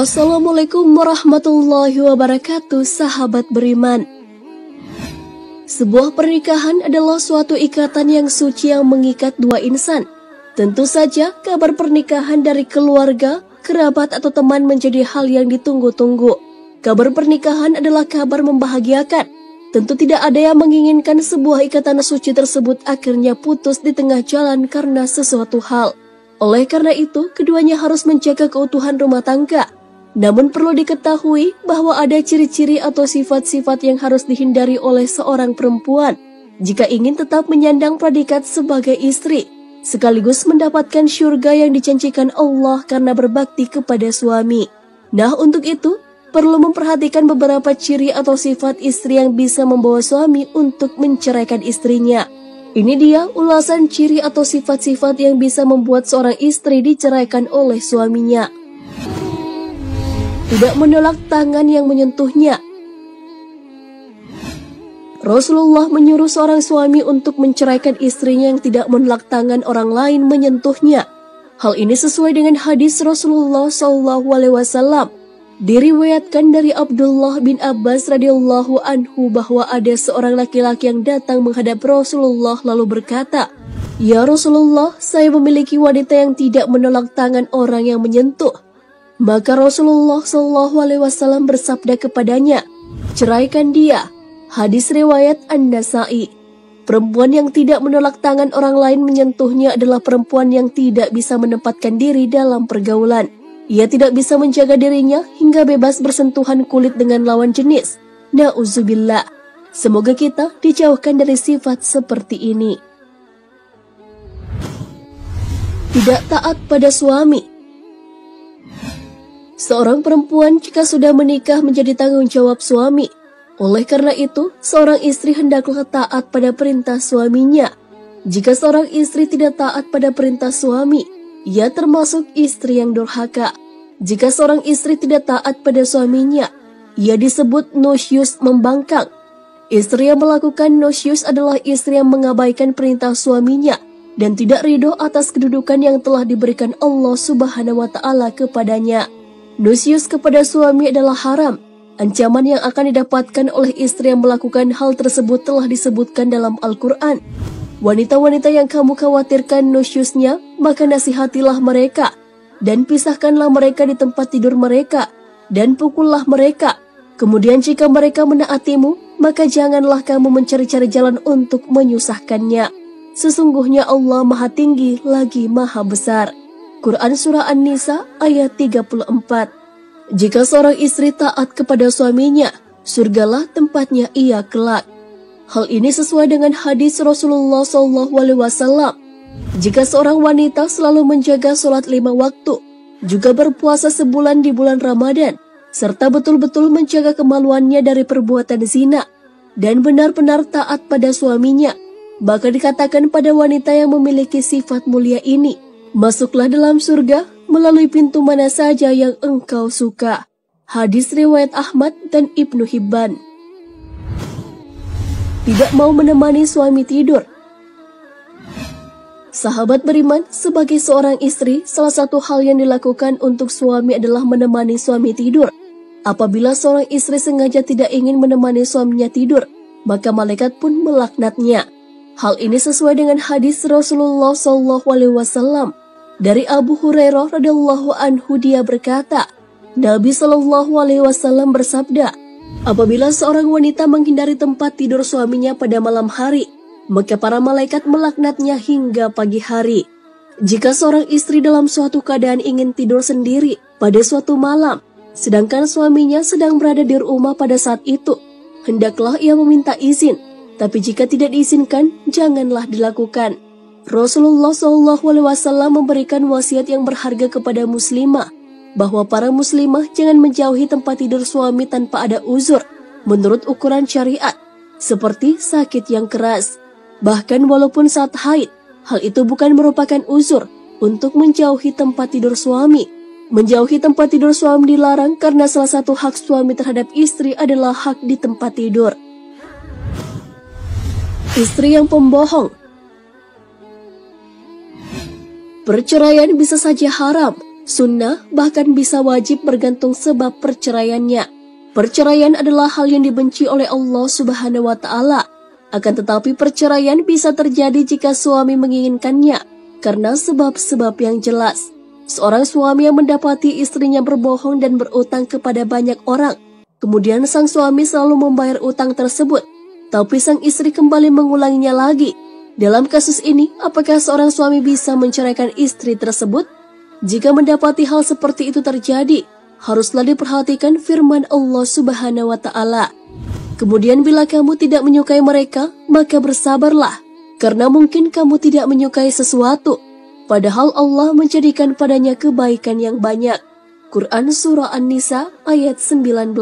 Assalamualaikum warahmatullahi wabarakatuh, sahabat beriman. Sebuah pernikahan adalah suatu ikatan yang suci yang mengikat dua insan. Tentu saja kabar pernikahan dari keluarga, kerabat atau teman menjadi hal yang ditunggu-tunggu. Kabar pernikahan adalah kabar membahagiakan. Tentu tidak ada yang menginginkan sebuah ikatan suci tersebut akhirnya putus di tengah jalan karena sesuatu hal. Oleh karena itu, keduanya harus menjaga keutuhan rumah tangga. Namun perlu diketahui bahwa ada ciri-ciri atau sifat-sifat yang harus dihindari oleh seorang perempuan jika ingin tetap menyandang predikat sebagai istri, sekaligus mendapatkan syurga yang dijanjikan Allah karena berbakti kepada suami. Nah, untuk itu, perlu memperhatikan beberapa ciri atau sifat istri yang bisa membawa suami untuk menceraikan istrinya. Ini dia ulasan ciri atau sifat-sifat yang bisa membuat seorang istri diceraikan oleh suaminya. Tidak menolak tangan yang menyentuhnya. Rasulullah menyuruh seorang suami untuk menceraikan istrinya yang tidak menolak tangan orang lain menyentuhnya. Hal ini sesuai dengan hadis Rasulullah SAW. Diriwayatkan dari Abdullah bin Abbas radhiyallahu anhu bahwa ada seorang laki-laki yang datang menghadap Rasulullah lalu berkata, "Ya Rasulullah, saya memiliki wanita yang tidak menolak tangan orang yang menyentuh." Maka Rasulullah SAW bersabda kepadanya, "Ceraikan dia." Hadis riwayat An-Nasa'i. Perempuan yang tidak menolak tangan orang lain menyentuhnya adalah perempuan yang tidak bisa menempatkan diri dalam pergaulan. Ia tidak bisa menjaga dirinya hingga bebas bersentuhan kulit dengan lawan jenis. Na'udzubillah. Semoga kita dijauhkan dari sifat seperti ini. Tidak taat pada suami. Seorang perempuan jika sudah menikah menjadi tanggung jawab suami. Oleh karena itu, seorang istri hendaklah taat pada perintah suaminya. Jika seorang istri tidak taat pada perintah suami, ia termasuk istri yang durhaka. Jika seorang istri tidak taat pada suaminya, ia disebut nusyus, membangkang. Istri yang melakukan nusyus adalah istri yang mengabaikan perintah suaminya dan tidak ridho atas kedudukan yang telah diberikan Allah Subhanahu wa Ta'ala kepadanya. Nusyus kepada suami adalah haram. Ancaman yang akan didapatkan oleh istri yang melakukan hal tersebut telah disebutkan dalam Al-Quran. Wanita-wanita yang kamu khawatirkan nusyusnya, maka nasihatilah mereka, dan pisahkanlah mereka di tempat tidur mereka, dan pukullah mereka. Kemudian jika mereka menaatimu, maka janganlah kamu mencari-cari jalan untuk menyusahkannya. Sesungguhnya Allah Maha Tinggi lagi Maha Besar. Quran Surah An-Nisa ayat 34. Jika seorang istri taat kepada suaminya, surgalah tempatnya ia kelak. Hal ini sesuai dengan hadis Rasulullah SAW. Jika seorang wanita selalu menjaga sholat 5 waktu, juga berpuasa sebulan di bulan Ramadan, serta betul-betul menjaga kemaluannya dari perbuatan zina, dan benar-benar taat pada suaminya, maka dikatakan pada wanita yang memiliki sifat mulia ini, masuklah dalam surga melalui pintu mana saja yang engkau suka. Hadis riwayat Ahmad dan Ibnu Hibban. Tidak mau menemani suami tidur. Sahabat beriman, sebagai seorang istri, salah satu hal yang dilakukan untuk suami adalah menemani suami tidur. Apabila seorang istri sengaja tidak ingin menemani suaminya tidur, maka malaikat pun melaknatnya. Hal ini sesuai dengan hadis Rasulullah SAW. Dari Abu Hurairah radhiyallahu anhu, dia berkata, Nabi SAW bersabda, apabila seorang wanita menghindari tempat tidur suaminya pada malam hari, maka para malaikat melaknatnya hingga pagi hari. Jika seorang istri dalam suatu keadaan ingin tidur sendiri pada suatu malam, sedangkan suaminya sedang berada di rumah pada saat itu, hendaklah ia meminta izin. Tapi jika tidak diizinkan, janganlah dilakukan. Rasulullah SAW memberikan wasiat yang berharga kepada muslimah, bahwa para muslimah jangan menjauhi tempat tidur suami tanpa ada uzur, menurut ukuran syariat, seperti sakit yang keras. Bahkan walaupun saat haid, hal itu bukan merupakan uzur untuk menjauhi tempat tidur suami. Menjauhi tempat tidur suami dilarang karena salah satu hak suami terhadap istri adalah hak di tempat tidur. Istri yang pembohong. Perceraian bisa saja haram, sunnah, bahkan bisa wajib bergantung sebab perceraiannya. Perceraian adalah hal yang dibenci oleh Allah Subhanahu wa Ta'ala. Akan tetapi perceraian bisa terjadi jika suami menginginkannya karena sebab-sebab yang jelas. Seorang suami yang mendapati istrinya berbohong dan berutang kepada banyak orang, kemudian sang suami selalu membayar utang tersebut, tapi sang istri kembali mengulanginya lagi. Dalam kasus ini, apakah seorang suami bisa menceraikan istri tersebut? Jika mendapati hal seperti itu terjadi, haruslah diperhatikan firman Allah Subhanahu wa Ta'ala. Kemudian bila kamu tidak menyukai mereka, maka bersabarlah, karena mungkin kamu tidak menyukai sesuatu, padahal Allah menjadikan padanya kebaikan yang banyak. Quran Surah An-Nisa ayat 19.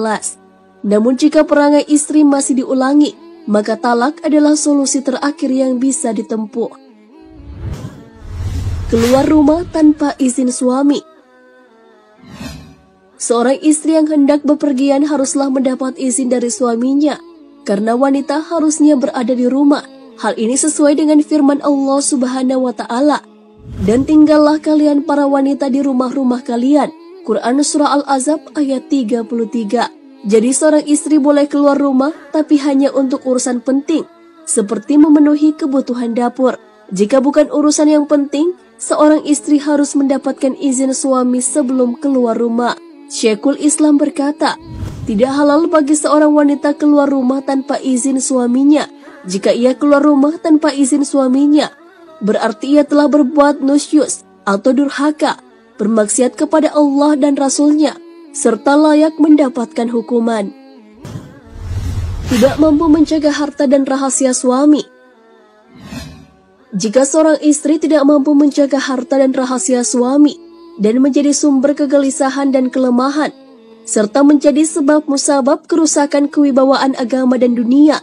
Namun jika perangai istri masih diulangi, maka talak adalah solusi terakhir yang bisa ditempuh. Keluar rumah tanpa izin suami. Seorang istri yang hendak bepergian haruslah mendapat izin dari suaminya, karena wanita harusnya berada di rumah. Hal ini sesuai dengan firman Allah Subhanahu wa Ta'ala. Dan tinggallah kalian para wanita di rumah-rumah kalian. Quran Surah Al-Ahzab ayat 33. Jadi seorang istri boleh keluar rumah, tapi hanya untuk urusan penting, seperti memenuhi kebutuhan dapur. Jika bukan urusan yang penting, seorang istri harus mendapatkan izin suami sebelum keluar rumah. Syekhul Islam berkata, tidak halal bagi seorang wanita keluar rumah tanpa izin suaminya. Jika ia keluar rumah tanpa izin suaminya, berarti ia telah berbuat nusyus atau durhaka, bermaksiat kepada Allah dan Rasul-Nya, serta layak mendapatkan hukuman. Tidak mampu menjaga harta dan rahasia suami. Jika seorang istri tidak mampu menjaga harta dan rahasia suami, dan menjadi sumber kegelisahan dan kelemahan, serta menjadi sebab musabab kerusakan kewibawaan agama dan dunia,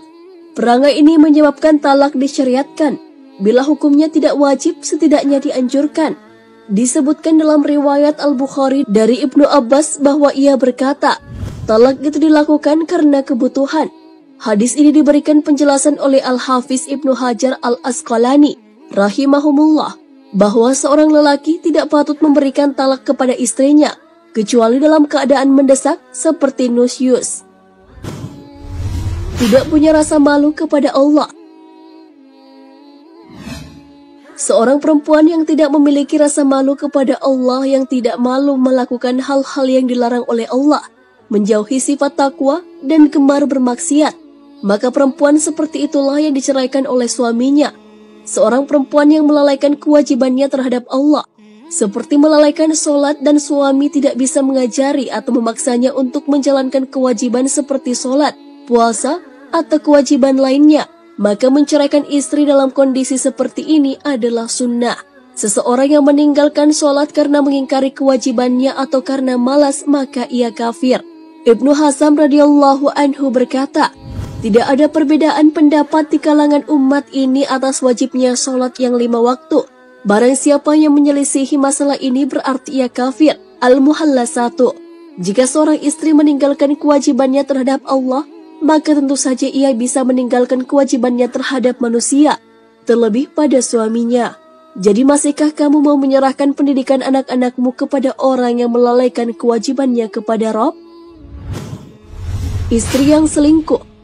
perangai ini menyebabkan talak disyariatkan. Bila hukumnya tidak wajib, setidaknya dianjurkan. Disebutkan dalam riwayat Al-Bukhari dari Ibnu Abbas bahwa ia berkata, talak itu dilakukan karena kebutuhan. Hadis ini diberikan penjelasan oleh Al-Hafiz Ibnu Hajar Al-Asqalani rahimahumullah, bahwa seorang lelaki tidak patut memberikan talak kepada istrinya, kecuali dalam keadaan mendesak seperti nusyus. Tidak punya rasa malu kepada Allah. Seorang perempuan yang tidak memiliki rasa malu kepada Allah, yang tidak malu melakukan hal-hal yang dilarang oleh Allah, menjauhi sifat takwa dan gemar bermaksiat, maka perempuan seperti itulah yang diceraikan oleh suaminya. Seorang perempuan yang melalaikan kewajibannya terhadap Allah, seperti melalaikan sholat, dan suami tidak bisa mengajari atau memaksanya untuk menjalankan kewajiban seperti sholat, puasa, atau kewajiban lainnya, maka menceraikan istri dalam kondisi seperti ini adalah sunnah. Seseorang yang meninggalkan sholat karena mengingkari kewajibannya atau karena malas, maka ia kafir. Ibnu Hazm radhiyallahu anhu berkata, tidak ada perbedaan pendapat di kalangan umat ini atas wajibnya sholat yang 5 waktu. Barang siapa yang menyelisihi masalah ini berarti ia kafir. Al-Muhalla 1. Jika seorang istri meninggalkan kewajibannya terhadap Allah, maka tentu saja ia bisa meninggalkan kewajibannya terhadap manusia, terlebih pada suaminya. Jadi masihkah kamu mau menyerahkan pendidikan anak-anakmu kepada orang yang melalaikan kewajibannya kepada Rabb? Istri yang selingkuh.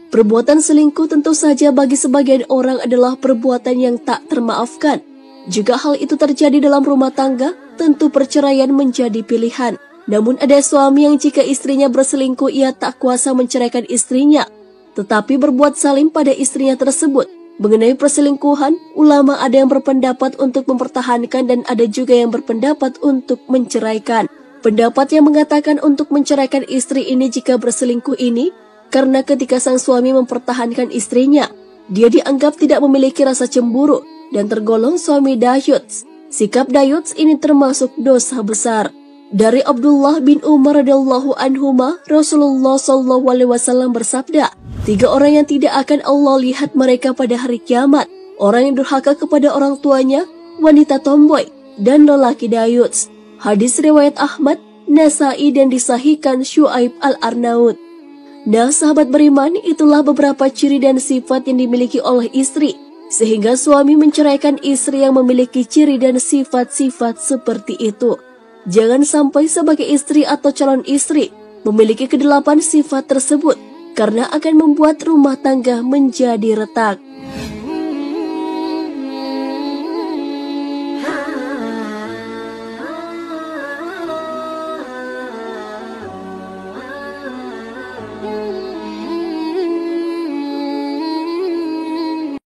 Perbuatan selingkuh tentu saja bagi sebagian orang adalah perbuatan yang tak termaafkan. Jika hal itu terjadi dalam rumah tangga, tentu perceraian menjadi pilihan. Namun ada suami yang jika istrinya berselingkuh, ia tak kuasa menceraikan istrinya, tetapi berbuat zalim pada istrinya tersebut. Mengenai perselingkuhan, ulama ada yang berpendapat untuk mempertahankan dan ada juga yang berpendapat untuk menceraikan. Pendapat yang mengatakan untuk menceraikan istri ini jika berselingkuh ini, karena ketika sang suami mempertahankan istrinya, dia dianggap tidak memiliki rasa cemburu dan tergolong suami dayuts. Sikap dayuts ini termasuk dosa besar. Dari Abdullah bin Umar radhiyallahu anhuma, Rasulullah SAW bersabda, 3 orang yang tidak akan Allah lihat mereka pada hari kiamat: orang yang durhaka kepada orang tuanya, wanita tomboy, dan lelaki dayuts. Hadis riwayat Ahmad, Nasai, dan disahihkan Syuaib Al-Arnaud. Nah, sahabat beriman, itulah beberapa ciri dan sifat yang dimiliki oleh istri sehingga suami menceraikan istri yang memiliki ciri dan sifat-sifat seperti itu. Jangan sampai sebagai istri atau calon istri memiliki kedelapan sifat tersebut, karena akan membuat rumah tangga menjadi retak.